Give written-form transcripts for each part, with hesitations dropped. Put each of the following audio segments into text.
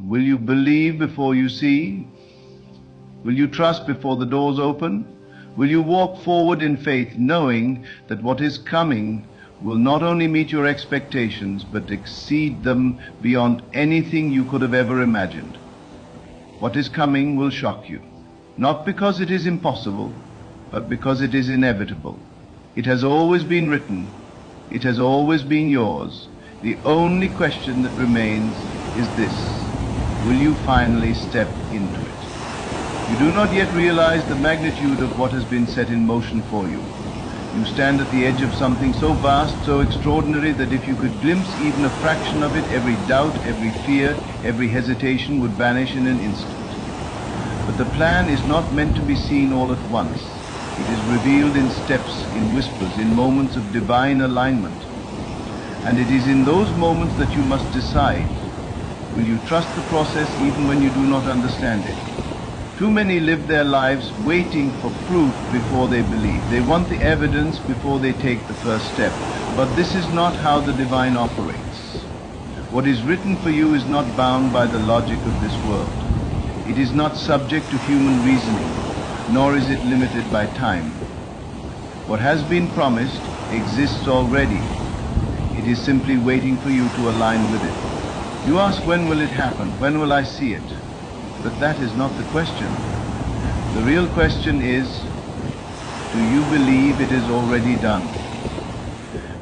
Will you believe before you see? Will you trust before the doors open? Will you walk forward in faith, knowing that what is coming will not only meet your expectations, but exceed them beyond anything you could have ever imagined? What is coming will shock you, not because it is impossible, but because it is inevitable. It has always been written. It has always been yours. The only question that remains is this: will you finally step into it? You do not yet realize the magnitude of what has been set in motion for you. You stand at the edge of something so vast, so extraordinary, that if you could glimpse even a fraction of it, every doubt, every fear, every hesitation would vanish in an instant. But the plan is not meant to be seen all at once. It is revealed in steps, in whispers, in moments of divine alignment. And it is in those moments that you must decide. Will you trust the process even when you do not understand it? Too many live their lives waiting for proof before they believe. They want the evidence before they take the first step. But this is not how the divine operates. What is written for you is not bound by the logic of this world. It is not subject to human reasoning, nor is it limited by time. What has been promised exists already. It is simply waiting for you to align with it. You ask, when will it happen? When will I see it? But that is not the question. The real question is, do you believe it is already done?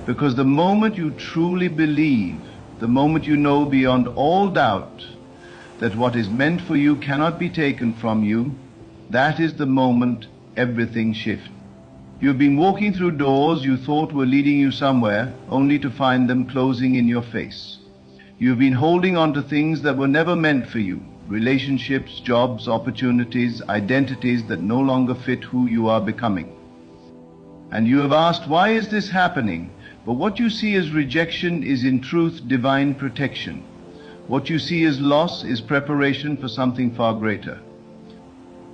Because the moment you truly believe, the moment you know beyond all doubt that what is meant for you cannot be taken from you, that is the moment everything shifts. You have been walking through doors you thought were leading you somewhere, only to find them closing in your face. You have been holding on to things that were never meant for you. Relationships, jobs, opportunities, identities that no longer fit who you are becoming. And you have asked, why is this happening? But what you see as rejection is in truth divine protection. What you see as loss is preparation for something far greater.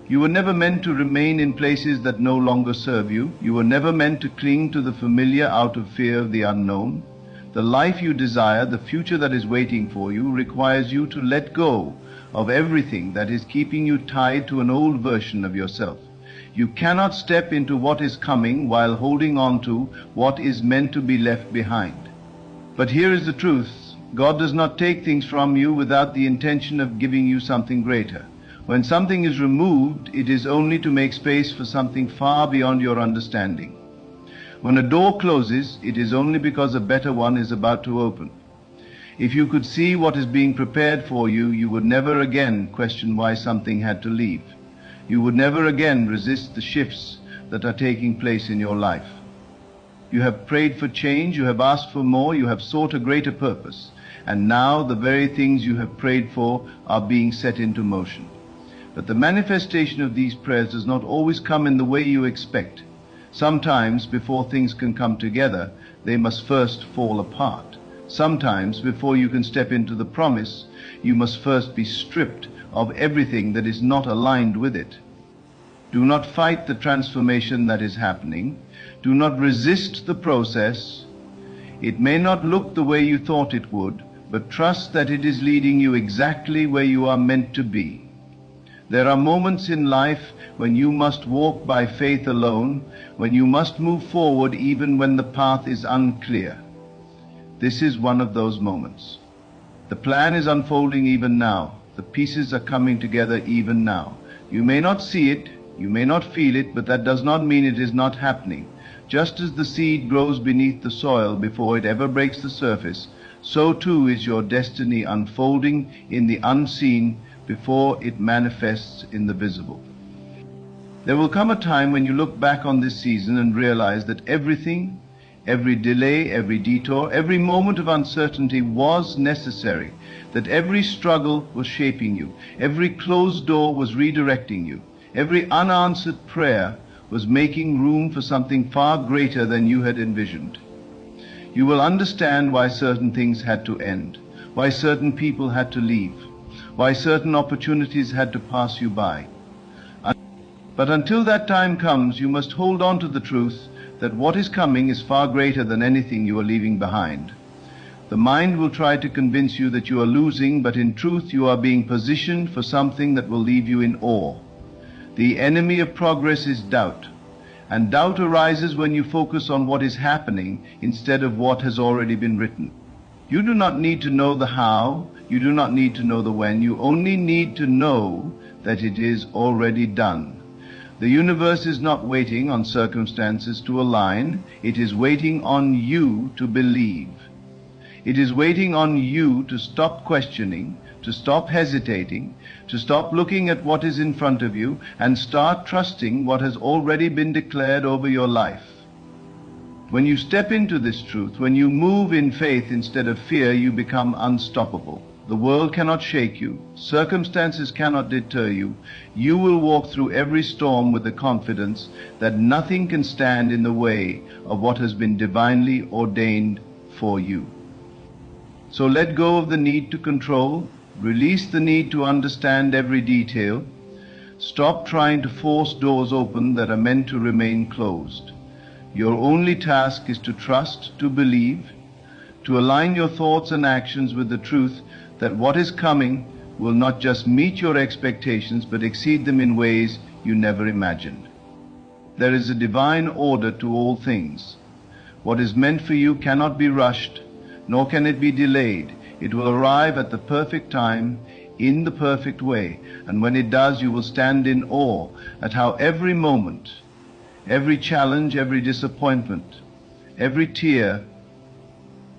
You were never meant to remain in places that no longer serve you. You were never meant to cling to the familiar out of fear of the unknown. The life you desire, the future that is waiting for you, requires you to let go of everything that is keeping you tied to an old version of yourself. You cannot step into what is coming while holding on to what is meant to be left behind. But here is the truth. God does not take things from you without the intention of giving you something greater. When something is removed, it is only to make space for something far beyond your understanding. When a door closes, it is only because a better one is about to open. If you could see what is being prepared for you, you would never again question why something had to leave. You would never again resist the shifts that are taking place in your life. You have prayed for change, you have asked for more, you have sought a greater purpose, and now the very things you have prayed for are being set into motion. But the manifestation of these prayers does not always come in the way you expect. Sometimes, before things can come together, they must first fall apart. Sometimes, before you can step into the promise, you must first be stripped of everything that is not aligned with it. Do not fight the transformation that is happening. Do not resist the process. It may not look the way you thought it would, but trust that it is leading you exactly where you are meant to be. There are moments in life when you must walk by faith alone, when you must move forward even when the path is unclear. This is one of those moments. The plan is unfolding even now. The pieces are coming together even now. You may not see it, you may not feel it, but that does not mean it is not happening. Just as the seed grows beneath the soil before it ever breaks the surface, so too is your destiny unfolding in the unseen before it manifests in the visible. There will come a time when you look back on this season and realize that everything, every delay, every detour, every moment of uncertainty was necessary, that every struggle was shaping you, every closed door was redirecting you, every unanswered prayer was making room for something far greater than you had envisioned. You will understand why certain things had to end, why certain people had to leave, why certain opportunities had to pass you by. But until that time comes, you must hold on to the truth that what is coming is far greater than anything you are leaving behind. The mind will try to convince you that you are losing, but in truth you are being positioned for something that will leave you in awe. The enemy of progress is doubt, and doubt arises when you focus on what is happening instead of what has already been written. You do not need to know the how, you do not need to know the when, you only need to know that it is already done. The universe is not waiting on circumstances to align, it is waiting on you to believe. It is waiting on you to stop questioning, to stop hesitating, to stop looking at what is in front of you and start trusting what has already been declared over your life. When you step into this truth, when you move in faith instead of fear, you become unstoppable. The world cannot shake you. Circumstances cannot deter you. You will walk through every storm with the confidence that nothing can stand in the way of what has been divinely ordained for you. So let go of the need to control, release the need to understand every detail, stop trying to force doors open that are meant to remain closed. Your only task is to trust, to believe, to align your thoughts and actions with the truth that what is coming will not just meet your expectations but exceed them in ways you never imagined. There is a divine order to all things. What is meant for you cannot be rushed, nor can it be delayed. It will arrive at the perfect time, in the perfect way, and when it does, you will stand in awe at how every moment, every challenge, every disappointment, every tear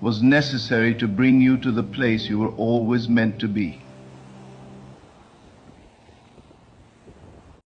was necessary to bring you to the place you were always meant to be.